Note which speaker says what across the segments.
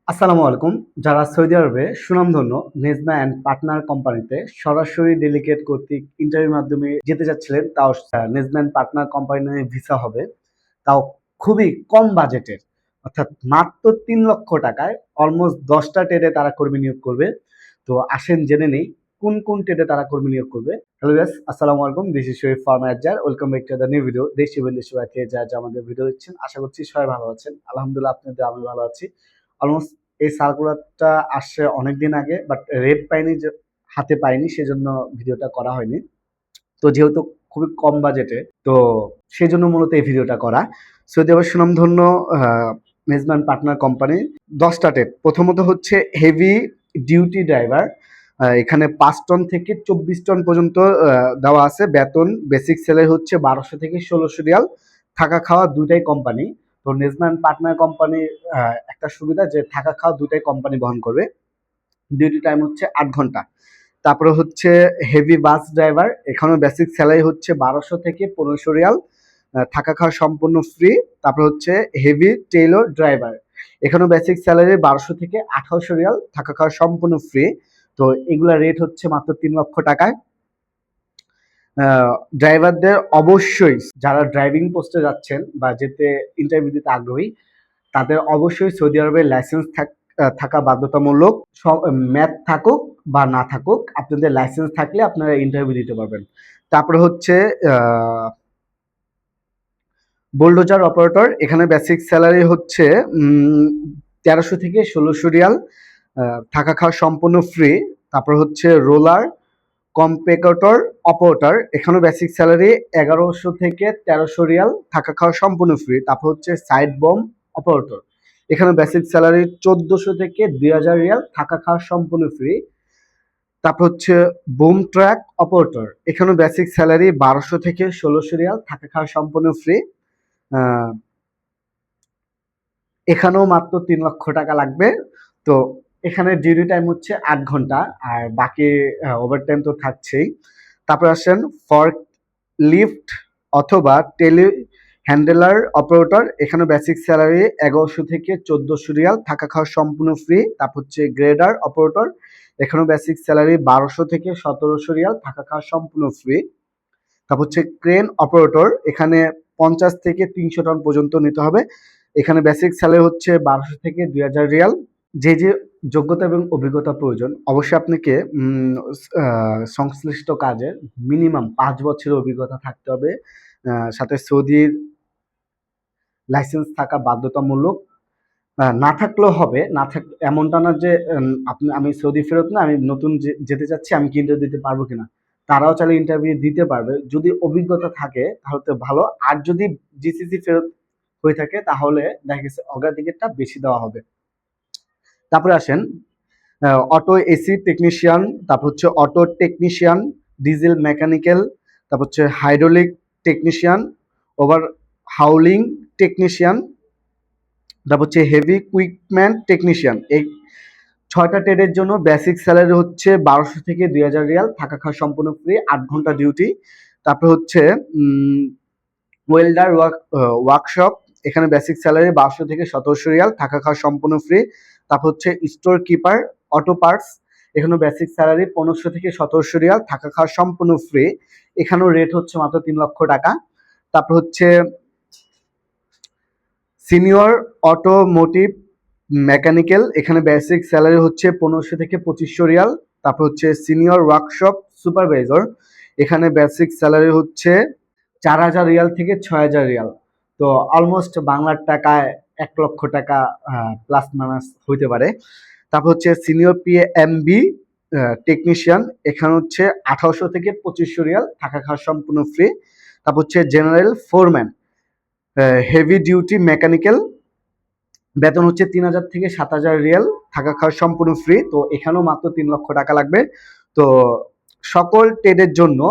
Speaker 1: আসসালামু আলাইকুম। যারা সৌদি আরবে সুনামধন্য নেজমা অ্যান্ড পার্টনার কোম্পানিতে সরাসরি ডেলিগেট কর্তৃক ইন্টারভিউর মাধ্যমে যেতে চাচ্ছিলেন, তাও নেজমা অ্যান্ড পার্টনার কোম্পানির ভিসা হবে, তাও খুবই কম বাজেটের, অর্থাৎ মাত্র ৩ লক্ষ টাকায় অলমোস্ট ১০টা ট্রেডে তারা কর্মী নিয়োগ করবে। তো আসেন জেনে নেই কোন কোন ট্রেডে তারা কর্মী নিয়োগ করবে। হ্যালো গাইস, আসসালামু আলাইকুম। দিস ইজ শরীফ ফার্মার আজার। Welcome back to the new video. দেশ এবং দেশের বাইরে যা আমাদের ভিডিও দেখছেন, আশা করছি সবাই ভালো আছেন। আলহামদুলিল্লাহ, আপনাদের আমি ভালো আছি। অলমোস্ট এই সার্কুলারটা আসছে অনেকদিন আগে, বাট রেট পাইনি, যে হাতে পাইনি, সেজন্য ভিডিওটা করা হয়নি। তো যেহেতু খুবই কম বাজেটে, তো সেই জন্য মূলত এই ভিডিওটা করা। সৌদি আরবের সুনামধন্য মেজবান পার্টনার কোম্পানি 10টা ট্রেড। প্রথমত হচ্ছে হেভি ডিউটি ড্রাইভার। এখানে 5 টন থেকে 24 টন পর্যন্ত দেওয়া আছে। বেতন বেসিক স্যালারি হচ্ছে 1200 থেকে 1600 রিয়াল। থাকা খাওয়া দুইটাই কোম্পানি। তো নেজমান পার্টনার কোম্পানির একটা সুবিধা যে থাকা খাওয়া দুইটাই কোম্পানি বহন করবে। ডিউটি টাইম হচ্ছে 8 ঘন্টা। তারপরে হচ্ছে হেভি বাস ড্রাইভার। এখানেও বেসিক স্যালারি হচ্ছে 1200 থেকে 1500 রিয়াল। থাকা খাওয়া সম্পূর্ণ ফ্রি। তারপর হচ্ছে হেভি টেইলর ড্রাইভার। এখানেও বেসিক স্যালারি 1200 থেকে 1800 রিয়াল। থাকা খাওয়া সম্পূর্ণ ফ্রি। তো এগুলা রেট হচ্ছে মাত্র 3 লক্ষ টাকায়। ড্রাইভারদের অবশ্যই, যারা ড্রাইভিং পোস্টে যাচ্ছেন বা যেতে ইন্টারভিউ দিতে আগ্রহী, তাদের অবশ্যই সৌদি আরবের লাইসেন্স থাকা বাধ্যতামূলক। ম্যাথ থাকুক বা না থাকুক, আপনাদের লাইসেন্স থাকলে আপনারা ইন্টারভিউ দিতে পারবেন। তারপরে হচ্ছে বুলডোজার অপারেটর। এখানে বেসিক স্যালারি হচ্ছে 1300 থেকে 1600 রিয়াল। থাকা খাওয়া সম্পূর্ণ ফ্রি। তারপর হচ্ছে রোলার কম্পেকটর অপারেটর। এখানেও বেসিক স্যালারি 1100 থেকে 1300 রিয়াল। থাকা খাওয়া সম্পূর্ণ ফ্রি। তারপর হচ্ছে সাইড বম অপারেটর। এখানে বেসিক স্যালারি 1400 থেকে 2000 রিয়াল। থাকা খাওয়া সম্পূর্ণ ফ্রি। তারপর হচ্ছে বুম ট্র্যাক অপারেটর। এখানেও বেসিক স্যালারি 1200 থেকে 1600 রিয়াল। থাকা খাওয়া সম্পূর্ণ ফ্রি। এখানেও মাত্র 3 লক্ষ টাকা লাগবে। তো এখানে ডিউটি টাইম হচ্ছে 8 ঘন্টা, আর বাকি ওভার টাইম তো থাকছেই। তারপর আসেন ফর্ক লিফট অথবা টেলি হ্যান্ডেলার অপারেটর। এখানে বেসিক স্যালারি 1100 থেকে 1400 রিয়াল। থাকা খাওয়া সম্পূর্ণ ফ্রি। তারপর হচ্ছে গ্রেডার অপারেটর। এখানেও বেসিক স্যালারি 1200 থেকে 1700 রিয়াল। থাকা খাওয়া সম্পূর্ণ ফ্রি। তারপর হচ্ছে ক্রেন অপারেটর। এখানে 50 থেকে 300 টন পর্যন্ত নিতে হবে। এখানে বেসিক স্যালারি হচ্ছে 1200 থেকে 2000 রিয়াল। যে যে যোগ্যতা এবং অভিজ্ঞতা প্রয়োজন, অবশ্যই আপনাকে সংশ্লিষ্ট কাজে মিনিমাম 5 বছরের অভিজ্ঞতা থাকতে হবে। সাথে সৌদির লাইসেন্স থাকা বাধ্যতামূলক। না থাকলেও হবে, না থাক এমনটা না যে আমি সৌদি ফেরত না, আমি নতুন যেতে চাচ্ছি, আমি কি ইন্টারভিউ দিতে পারবো কিনা। তারাও চাইলে ইন্টারভিউ দিতে পারবে, যদি অভিজ্ঞতা থাকে তাহলে তো ভালো। আর যদি জিসিসি ফেরত হয়ে থাকে তাহলে দেখা গেছে অগ্রাধিকারটা বেশি দেওয়া হবে। তারপরে আসেন অটো এসি টেকনিশিয়ান, তারপর হচ্ছে অটো টেকনিশিয়ান, ডিজেল মেকানিক্যাল, তারপর হচ্ছে হাইড্রোলিক টেকনিশিয়ান, ওভার হাউলিং টেকনিশিয়ান, তারপর হচ্ছে হেভি ইকুইপমেন্ট টেকনিশিয়ান। এই 6টা ট্রেডের জন্য বেসিক স্যালারি হচ্ছে 1200 থেকে 2000 রিয়াল। থাকা খাওয়া সম্পূর্ণ ফ্রি। 8 ঘন্টা ডিউটি। তারপর হচ্ছে ওয়েল্ডার ওয়ার্কশপ। এখানে বেসিক স্যালারি 1200 থেকে 1700 রিয়াল। থাকা খাওয়া সম্পূর্ণ ফ্রি। তারপর হচ্ছে স্টোর কিপার অটো পার্টস। এখানে বেসিক স্যালারি 1500 থেকে 1700 রিয়াল। থাকা খাওয়া সম্পূর্ণ ফ্রি। এখানেও রেট হচ্ছে মাত্র 3 লক্ষ টাকা। তারপর হচ্ছে সিনিয়র অটোমোটিভ মেকানিক্যাল। এখানে বেসিক স্যালারি হচ্ছে 1500 থেকে 2500 রিয়াল। তারপর হচ্ছে সিনিয়র ওয়ার্কশপ সুপারভাইজার। এখানে বেসিক স্যালারি হচ্ছে 4000 রিয়াল থেকে 6000 রিয়াল। তো অলমোস্ট বাংলার টাকায় 1 লক্ষ টাকা প্লাস মাইনাস হইতে পারে। তারপর হচ্ছে সিনিয়র পিএমবি টেকনিশিয়ান। এখানে হচ্ছে 1800 থেকে 2500 রিয়াল। থাকা খাওয়া সম্পূর্ণ ফ্রি। তারপর হচ্ছে general foreman heavy duty mechanical. বেতন হচ্ছে 3000 থেকে 7000 রিয়াল। থাকা খাওয়া সম্পূর্ণ ফ্রি। তো এখানেও মাত্র 3 লক্ষ টাকা লাগবে। তো সকল ট্রেডের জন্য,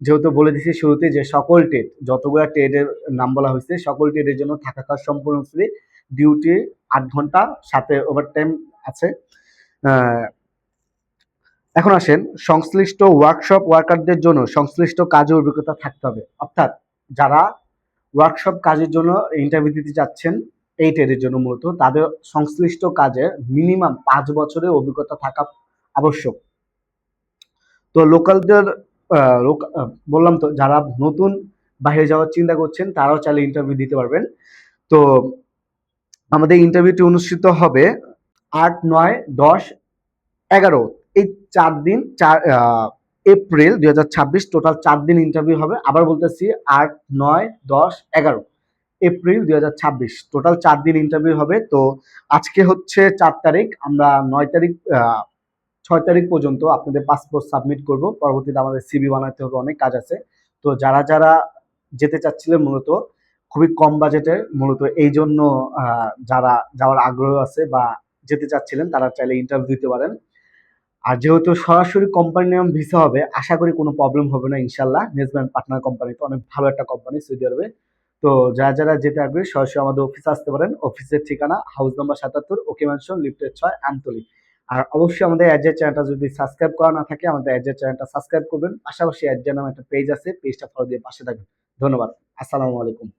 Speaker 1: যেহেতু বলে দিচ্ছি শুরুতে যে সকল ট্রেড, যতগুলো ট্রেডের নাম বলা হয়েছে, সকল ট্রেডের জন্য থাকা খাওয়া সম্পূর্ণ ফ্রি। ডিউটি 8 ঘন্টা, সাথে ওভারটাইম আছে। এখন আসেন সংশ্লিষ্ট ওয়ার্কশপ ওয়ার্কারদের জন্য সংশ্লিষ্ট কাজে অভিজ্ঞতা থাকতে হবে। অর্থাৎ যারা ওয়ার্কশপ কাজের জন্য ইন্টারভিউ দিতে যাচ্ছেন, এই ট্রেডের জন্য মূলত তাদের সংশ্লিষ্ট কাজে মিনিমাম 5 বছরের অভিজ্ঞতা থাকা আবশ্যক। তো লোকালদের বললাম তো, যারা নতুন বাইরে যাওয়ার চিন্তা করছেন তারাও চাইলে ইন্টারভিউ দিতে পারবেন। তো আমাদের ইন্টারভিউটি অনুষ্ঠিত হবে 8, 9, 10, 11 এই 4 দিন, এপ্রিল 2026 টোটাল 4 দিন ইন্টারভিউ হবে। আবার বলতেছি 8, 9, 10, 11 এপ্রিল 2026 টোটাল 4 দিন ইন্টারভিউ হবে। তো আজকে হচ্ছে 4 তারিখ, আমরা 9 তারিখ 6 তারিখ পর্যন্ত আপনাদের পাসপোর্ট সাবমিট করব। পরবর্তীতে আমাদের সিভি বানাতে হবে, অনেক কাজ আছে। তো যারা যারা যেতে চাচ্ছিলেন মূলত খুবই কম বাজেটের, মূলত এই জন্য যারা যাওয়ার আগ্রহ আছে বা যেতে চাচ্ছিলেন তারা চাইলে ইন্টারভিউ দিতে পারেন। আর যেহেতু সরাসরি কোম্পানি নাম ভিসা হবে, আশা করি কোনো প্রবলেম হবে না ইনশাল্লাহ। নেজম্যান পার্টনার কোম্পানিতে অনেক ভালো একটা কোম্পানি সৌদি আরবে। তো যারা যারা যেতে আগ্রহী সরাসরি আমাদের অফিসে আসতে পারেন। অফিসের ঠিকানা হাউস নাম্বার 77, ওকে ম্যানশন, লিফটের 6, আমতলী। আর অবশ্যই আমাদের অ্যাডজেট চ্যানেলটা যদি সাবস্ক্রাইব করা না থাকে, আমাদের অ্যাডজেট চ্যানেলটা সাবস্ক্রাইব করবেন। পাশাপাশি অ্যাডজেট নামে একটা পেজ আছে, পেজটা ফলো দিয়ে পাশে থাকবেন। ধন্যবাদ। আসসালামু আলাইকুম।